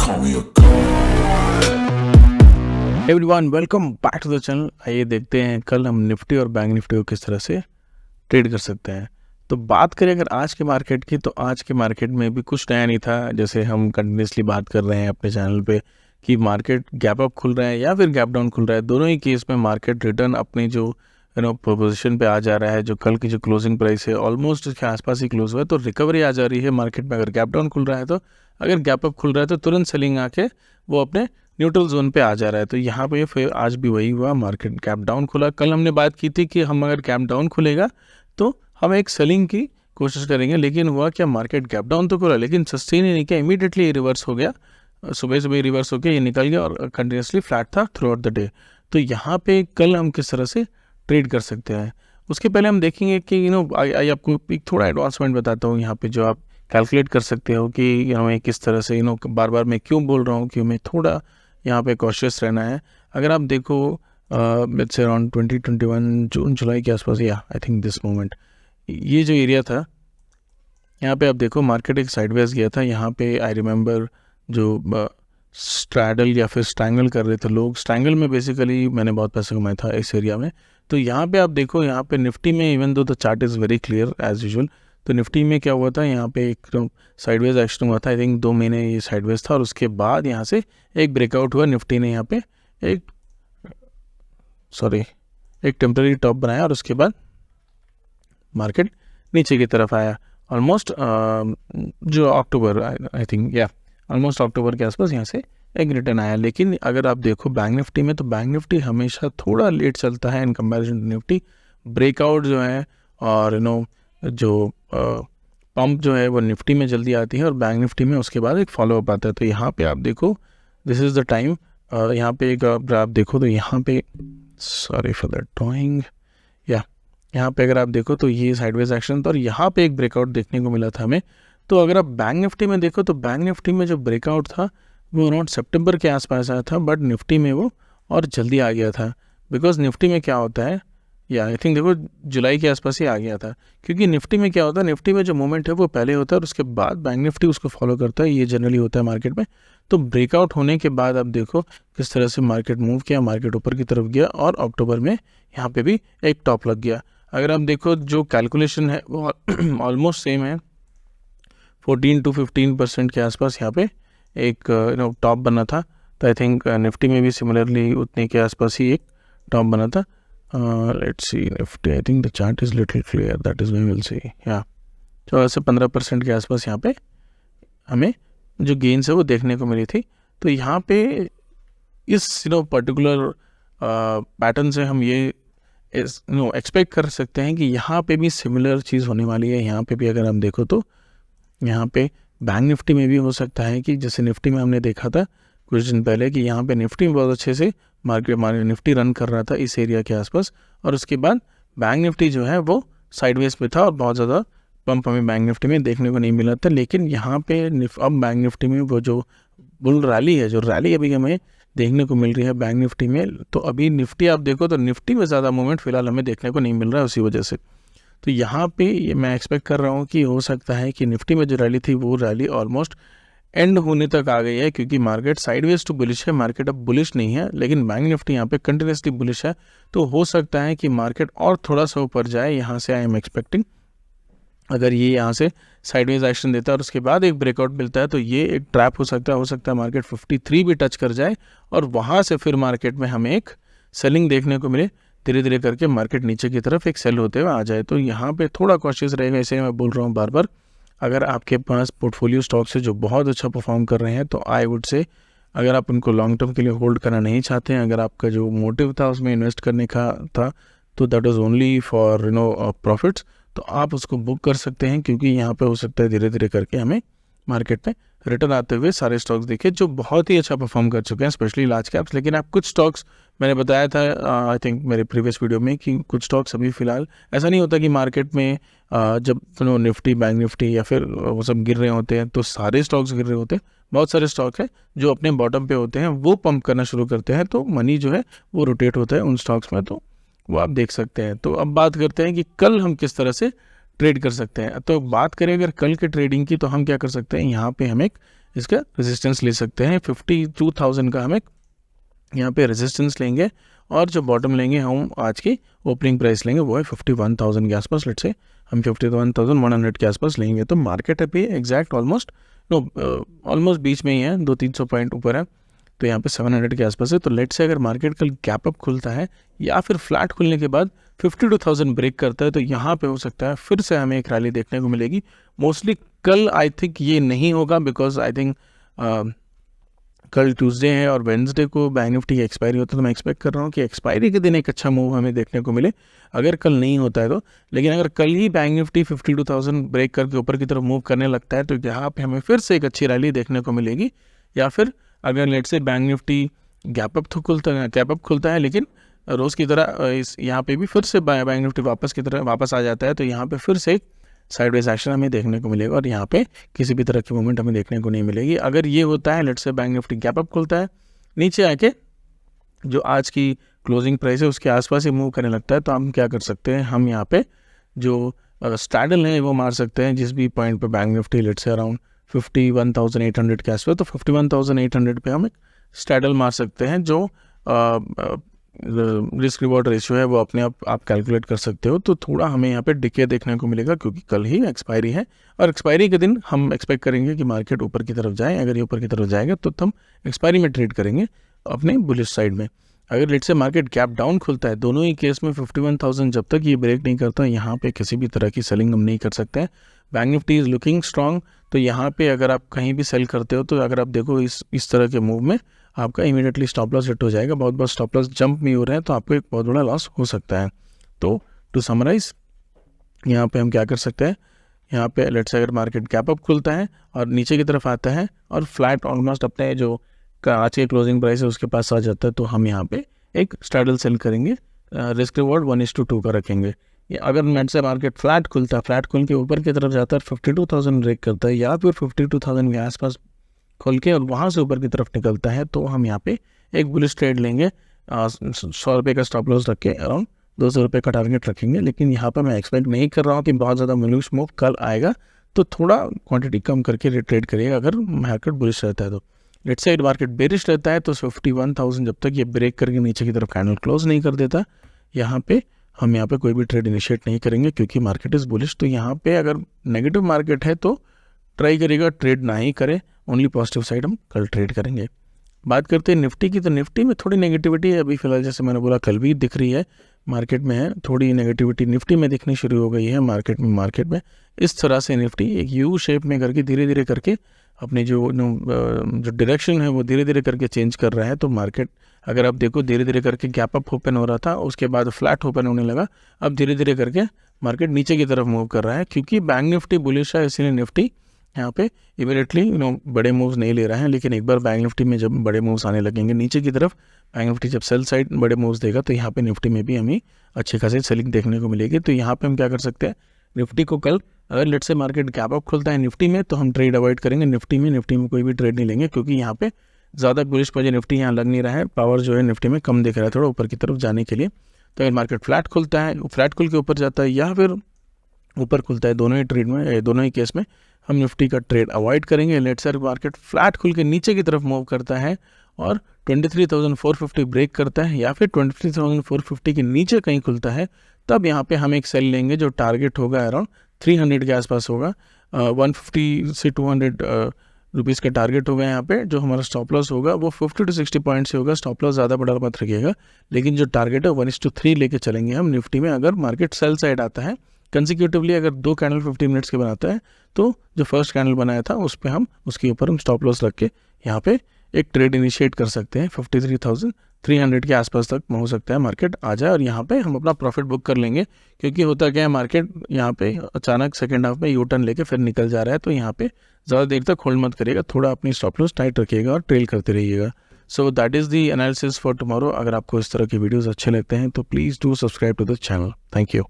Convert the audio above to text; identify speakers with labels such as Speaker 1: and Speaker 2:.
Speaker 1: call me a god.
Speaker 2: Everyone welcome back to the channel. आइए देखते हैं कल हम निफ्टी और बैंक निफ्टी को किस तरह से ट्रेड कर सकते हैं। तो बात करें अगर आज के मार्केट की, तो आज के मार्केट में भी कुछ नया नहीं था। जैसे हम कंटिन्यूसली बात कर रहे हैं अपने चैनल पे कि मार्केट गैप अप खुल रहा है या फिर गैप डाउन खुल रहा है, दोनों ही केस में मार्केट रिटर्न अपनी जो पोजीशन पे आ जा रहा है। जो कल की जो क्लोजिंग प्राइस है ऑलमोस्ट उसके आसपास ही क्लोज हुआ है, तो रिकवरी आ जा रही है मार्केट में। अगर गैप डाउन खुल रहा है तो, अगर गैप अप खुल रहा है तो तुरंत सेलिंग आके वो अपने न्यूट्रल जोन पे आ जा रहा है। तो यहाँ पे फिर आज भी वही हुआ, मार्केट गैप डाउन खुला। कल हमने बात की थी कि हम अगर गैप डाउन खुलेगा तो हम एक सेलिंग की कोशिश करेंगे, लेकिन हुआ क्या, मार्केट गैप डाउन तो खुला लेकिन सस्टेन ही नहीं किया, इमीडिएटली रिवर्स हो गया। सुबह सुबह रिवर्स होकर ये निकल गया और कंटिन्यूसली फ्लैट था थ्रू आउट द डे। तो यहाँ पे कल हम किस तरह से ट्रेड कर सकते हैं, उसके पहले हम देखेंगे कि आई आपको एक थोड़ा एडवांसमेंट बताता हूँ यहाँ पे, जो आप कैलकुलेट कर सकते हो कि हमें किस तरह से बार बार मैं क्यों बोल रहा हूँ कि हमें थोड़ा यहाँ पे कॉशियस रहना है। अगर आप देखो लेट्स से अराउंड 2021 जून जुलाई के आसपास, या आई थिंक दिस मोमेंट, ये जो एरिया था यहाँ पे आप देखो मार्केट एक साइडवेज गया था। यहाँ पे आई रिमेंबर जो स्ट्रैडल या फिर स्ट्रैंगल कर रहे थे लोग, स्ट्रैंगल में बेसिकली मैंने बहुत पैसे कमाए था इस एरिया में। तो यहाँ पे आप देखो, यहाँ पे निफ्टी में even though the chart is very clear as usual, तो निफ्टी में क्या हुआ था, यहाँ पे एक साइडवेज एक्शन हुआ था। आई थिंक 2 महीने ये साइडवेज था और उसके बाद यहाँ से एक ब्रेकआउट हुआ। निफ्टी ने यहाँ पे एक टेम्पररी टॉप बनाया और उसके बाद मार्केट नीचे की तरफ आया ऑलमोस्ट जो अक्टूबर, आई थिंक या ऑलमोस्ट अक्टूबर के आसपास यहाँ से एक रिटर्न आया। लेकिन अगर आप देखो बैंक निफ्टी में, तो बैंक निफ्टी हमेशा थोड़ा लेट चलता है in comparison to Nifty. Breakout जो है और जो पंप जो है वो निफ्टी में जल्दी आती है और बैंक निफ्टी में उसके बाद एक फॉलोअप आता है। तो यहाँ पे आप देखो, दिस इज़ द टाइम। यहाँ पे एक आप देखो तो यहाँ पे, सॉरी फॉर दैट ड्राइंग, या यहाँ पे अगर आप देखो तो ये साइडवेज एक्शन था और यहाँ पे एक ब्रेकआउट देखने को मिला था हमें। तो अगर आप बैंक निफ्टी में देखो तो बैंक निफ्टी में जो ब्रेकआउट था वो अराउंड सितंबर के आसपास आया था, बट निफ्टी में वो और जल्दी आ गया था। बिकॉज निफ्टी में क्या होता है, या आई थिंक देखो जुलाई के आसपास ही आ गया था, क्योंकि निफ्टी में क्या होता है, निफ्टी में जो मूवमेंट है वो पहले होता है और उसके बाद बैंक निफ्टी उसको फॉलो करता है। ये जनरली होता है मार्केट में। तो ब्रेकआउट होने के बाद आप देखो किस तरह से मार्केट मूव किया, मार्केट ऊपर की तरफ गया और अक्टूबर में यहाँ पे भी एक टॉप लग गया। अगर आप देखो जो कैलकुलेशन है वो ऑलमोस्ट सेम है, 14 to 15% के आसपास यहाँ पे एक टॉप बना था। तो आई थिंक निफ्टी में भी सिमिलरली उतने के आसपास ही एक टॉप बना था। Let's see Nifty, I think the chart is little clear, that is way will see, या तो ऐसे 15% के आसपास यहाँ पे हमें जो गेन्स है वो देखने को मिली थी। तो यहाँ पे इस पर्टिकुलर पैटर्न से हम ये एक्सपेक्ट कर सकते हैं कि यहाँ पे भी सिमिलर चीज़ होने वाली है। यहाँ पे भी अगर हम देखो तो यहाँ पे बैंक निफ्टी में भी हो सकता है कि जैसे निफ्टी में हमने देखा था कुछ दिन पहले कि यहाँ पे निफ्टी में बहुत अच्छे से मार्केट निफ्टी रन कर रहा था इस एरिया के आसपास, और उसके बाद बैंक निफ्टी जो है वो साइडवेज पे था और बहुत ज़्यादा पंप हमें बैंक निफ्टी में देखने को नहीं मिला था। लेकिन यहाँ पे अब बैंक निफ्टी में वो जो बुल रैली है, जो रैली अभी हमें देखने को मिल रही है बैंक निफ्टी में, तो अभी निफ्टी आप देखो तो निफ्टी में ज़्यादा मूवमेंट फिलहाल हमें देखने को नहीं मिल रहा है उसी वजह से। तो यहाँ पे ये मैं एक्सपेक्ट कर रहा हूँ कि हो सकता है कि निफ्टी में जो रैली थी वो रैली ऑलमोस्ट एंड होने तक आ गई है, क्योंकि मार्केट साइडवेज टू बुलिश है, मार्केट अब बुलिश नहीं है, लेकिन बैंक निफ्टी यहाँ पे कंटिन्यूसली बुलिश है। तो हो सकता है कि मार्केट और थोड़ा सा ऊपर जाए यहाँ से। आई एम एक्सपेक्टिंग अगर ये यहाँ से साइडवेज एक्शन देता है और उसके बाद एक ब्रेकआउट मिलता है तो ये एक ट्रैप हो सकता है मार्केट 53 भी टच कर जाए और वहाँ से फिर मार्केट में हमें एक सेलिंग देखने को मिले, धीरे धीरे करके मार्केट नीचे की तरफ एक सेल होते हुए आ जाए। तो यहाँ पे थोड़ा कॉशियस रहेगा, इसे मैं बोल रहा हूँ बार बार। अगर आपके पास पोर्टफोलियो स्टॉक्स है जो बहुत अच्छा परफॉर्म कर रहे हैं, तो आई वुड से अगर आप उनको लॉन्ग टर्म के लिए होल्ड करना नहीं चाहते हैं, अगर आपका जो मोटिव था उसमें इन्वेस्ट करने का था, तो that is only for profits, तो आप उसको बुक कर सकते हैं, क्योंकि यहाँ पे हो सकता है धीरे धीरे करके हमें मार्केट में रिटर्न आते हुए सारे स्टॉक्स देखे जो बहुत ही अच्छा परफॉर्म कर चुके हैं, स्पेशली लार्ज कैप्स। लेकिन आप कुछ स्टॉक्स, मैंने बताया था आई थिंक मेरे प्रीवियस वीडियो में, कि कुछ स्टॉक्स अभी फ़िलहाल ऐसा नहीं होता कि मार्केट में जब निफ्टी बैंक निफ्टी या फिर वो सब गिर रहे होते हैं तो सारे स्टॉक्स गिर रहे होते हैं। बहुत सारे स्टॉक हैं जो अपने बॉटम पे होते हैं, वो पंप करना शुरू करते हैं, तो मनी जो है वो रोटेट होता है उन स्टॉक्स में, तो वो आप देख सकते हैं। तो अब बात करते हैं कि कल हम किस तरह से ट्रेड कर सकते हैं। तो बात करें अगर कल के ट्रेडिंग की, तो हम क्या कर सकते हैं, यहाँ पे हम एक इसका रेजिस्टेंस ले सकते हैं। 52,000 का हमें यहाँ पे रेजिस्टेंस लेंगे और जो बॉटम लेंगे हम आज की ओपनिंग प्राइस लेंगे वो है 51,000 के आसपास। लेट्स से हम 51,100 के आसपास लेंगे। तो मार्केट अभी एग्जैक्ट ऑलमोस्ट बीच में ही है, 200-300 पॉइंट ऊपर है, तो यहाँ पे 700 के आसपास है। तो लेट्स से अगर मार्केट कल गैप अप खुलता है या फिर फ्लैट खुलने के बाद 52,000 ब्रेक करता है तो यहाँ पे हो सकता है फिर से हमें एक रैली देखने को मिलेगी। मोस्टली कल आई थिंक ये नहीं होगा, बिकॉज आई थिंक कल ट्यूसडे है और वेडनेसडे को बैंक निफ्टी की एक्सपायरी होता है, तो मैं एक्सपेक्ट कर रहा हूँ कि एक्सपायरी के दिन एक अच्छा मूव हमें देखने को मिले, अगर कल नहीं होता है तो। लेकिन अगर कल ही बैंक निफ्टी 52,000 ब्रेक करके ऊपर की तरफ मूव करने लगता है तो यहाँ पे हमें फिर से एक अच्छी रैली देखने को मिलेगी। या फिर अगर लेट से बैंक निफ्टी गैप अप खुलता है लेकिन रोज़ की तरह इस यहाँ पे भी फिर से बैंक निफ्टी वापस आ जाता है, तो यहाँ पे फिर से एक साइडवेज एक्शन हमें देखने को मिलेगा और यहाँ पे किसी भी तरह की मूवमेंट हमें देखने को नहीं मिलेगी। अगर ये होता है, let's say bank Nifty gap up खुलता है, नीचे आके जो आज की क्लोजिंग प्राइस है उसके आसपास ही मूव करने लगता है, तो हम क्या कर सकते हैं, हम यहाँ पे जो स्टैडल है वो मार सकते हैं जिस भी पॉइंट पे bank Nifty let's say around 51,800 के आसपास, तो 51,800 पे हम एक स्टैडल मार सकते हैं। जो रिस्क रिवॉर्ड रेशियो है वो अपने आप कैलकुलेट कर सकते हो। तो थोड़ा हमें यहाँ पे डिके देखने को मिलेगा क्योंकि कल ही एक्सपायरी है और एक्सपायरी के दिन हम एक्सपेक्ट करेंगे कि मार्केट ऊपर की तरफ जाए। अगर ये ऊपर की तरफ जाएगा तो हम एक्सपायरी में ट्रेड करेंगे अपने बुलिश साइड में। अगर लेट से मार्केट गैप डाउन खुलता है, दोनों ही केस में 51,000 जब तक ये ब्रेक नहीं करता यहाँ पे किसी भी तरह की सेलिंग हम नहीं कर सकते हैं। Bank Nifty is looking strong, तो यहाँ पे अगर आप कहीं भी सेल करते हो तो अगर आप देखो इस तरह के मूव में आपका इमीडिएटली स्टॉप लॉस हिट हो जाएगा। बहुत बार स्टॉप लॉस जंप में हो रहे हैं तो आपको एक बहुत बड़ा लॉस हो सकता है। तो टू समराइज यहाँ पे हम क्या कर सकते हैं, यहाँ पे लेट्स से अगर मार्केट गैप अप खुलता है और नीचे की तरफ आता है और फ्लैट ऑलमोस्ट अपने जो आज के क्लोजिंग प्राइस है उसके पास आ जाता है, तो हम यहाँ पे एक स्टैडल सेल करेंगे, रिस्क रिवॉर्ड 1:2 का रखेंगे। अगर नेट से मार्केट फ्लैट खुलता है, फ्लैट खुल के ऊपर की तरफ जाता है, 52,000 ब्रेक करता है या फिर 52,000 के आसपास खोल के और वहाँ से ऊपर की तरफ निकलता है, तो हम यहाँ पे एक बुलिश ट्रेड लेंगे। 100 रुपये का स्टॉप लॉस रख के अराउंड 200 रुपये का टारगेट रखेंगे। लेकिन यहाँ पर मैं एक्सपेक्ट नहीं कर रहा हूँ कि बहुत ज़्यादा बुलिश मूव कल आएगा, तो थोड़ा क्वांटिटी कम करके ट्रेड करिएगा अगर मार्केट बुलिश रहता है तो। लेट्स से मार्केट बेरिश रहता है तो 51,000 जब तक ये ब्रेक करके नीचे की तरफ कैंडल क्लोज नहीं कर देता, यहाँ पे हम यहाँ पे कोई भी ट्रेड इनिशिएट नहीं करेंगे क्योंकि मार्केट इज़ बुलिश। तो यहाँ पे अगर नेगेटिव मार्केट है तो ट्राई करिएगा ट्रेड ना ही करें, ओनली पॉजिटिव साइड हम कल ट्रेड करेंगे। बात करते हैं निफ्टी की, तो निफ्टी में थोड़ी नेगेटिविटी है अभी फिलहाल, जैसे मैंने बोला कल भी दिख रही है, मार्केट में है थोड़ी नेगेटिविटी निफ्टी में दिखनी शुरू हो गई है मार्केट में इस तरह से निफ्टी एक यू शेप में करके धीरे धीरे करके अपनी जो डायरेक्शन है वो धीरे धीरे करके चेंज कर रहा है। तो मार्केट अगर आप देखो धीरे धीरे करके गैप अप ओपन हो रहा था, उसके बाद फ्लैट ओपन होने लगा, अब धीरे धीरे करके मार्केट नीचे की तरफ मूव कर रहा है। क्योंकि बैंक निफ्टी बुलिश है इसलिए निफ्टी यहाँ पे इमीडिएटली बड़े मूव्स नहीं ले रहे हैं। लेकिन एक बार बैंक निफ्टी में जब बड़े मूव्स आने लगेंगे नीचे की तरफ, बैंक निफ्टी जब सेल साइड बड़े मूव्स देगा तो यहाँ पे निफ्टी में भी हमें अच्छी खासी सेलिंग देखने को मिलेगी। तो यहाँ पे हम क्या कर सकते हैं, निफ्टी को कल अगर लेट से मार्केट गैप अप खुलता है निफ्टी में तो हम ट्रेड अवॉइड करेंगे। निफ्टी में कोई भी ट्रेड नहीं लेंगे क्योंकि यहाँ पे ज़्यादा बुलिश वजह निफ्टी यहाँ लग नहीं रहा है, पावर जो है निफ्टी में कम दिख रहा है थोड़ा ऊपर की तरफ जाने के लिए। तो अगर मार्केट फ्लैट खुलता है, फ्लैट खुल के ऊपर जाता है या फिर ऊपर खुलता है, दोनों ही ट्रेड में दोनों ही केस में हम निफ्टी का ट्रेड अवॉइड करेंगे। लेट्स से मार्केट फ्लैट खुल के नीचे की तरफ मूव करता है और 23,450 ब्रेक करता है या फिर 23,450 के नीचे कहीं खुलता है, तब यहाँ पे हम एक सेल लेंगे जो टारगेट होगा अराउंड 300 के आसपास होगा। 150 से 200 रुपीज़ का टारगेट होगा यहाँ पे। जो हमारा स्टॉप लॉस होगा वो 50 से 60 पॉइंट से होगा। स्टॉप लॉस ज़्यादा बड़ा मत रखिएगा, लेकिन जो टारगेट है 1:3 लेके चलेंगे हम निफ्टी में। अगर मार्केट सेल साइड आता है कंसिक्यूटिवली, अगर 2 कैंडल 15 मिनट्स के बनाता है तो जो फर्स्ट कैंडल बनाया था उस पर हम उसके ऊपर हम स्टॉप लॉस रख के यहाँ पे एक ट्रेड इनिशिएट कर सकते हैं। 53,300 के आसपास तक हो सकता है मार्केट आ जाए और यहाँ पे हम अपना प्रॉफिट बुक कर लेंगे। क्योंकि होता क्या है, मार्केट यहाँ पे अचानक सेकेंड हाफ में यू टर्न लेके फिर निकल जा रहा है, तो यहाँ पे ज़्यादा देर तक होल्ड मत करिएगा, थोड़ा अपनी स्टॉप लॉस टाइट रखिएगा और ट्रेल करते रहिएगा। So that is the analysis for tomorrow. अगर आपको इस तरह के वीडियोज़ अच्छे लगते हैं तो please do subscribe to the channel. Thank you.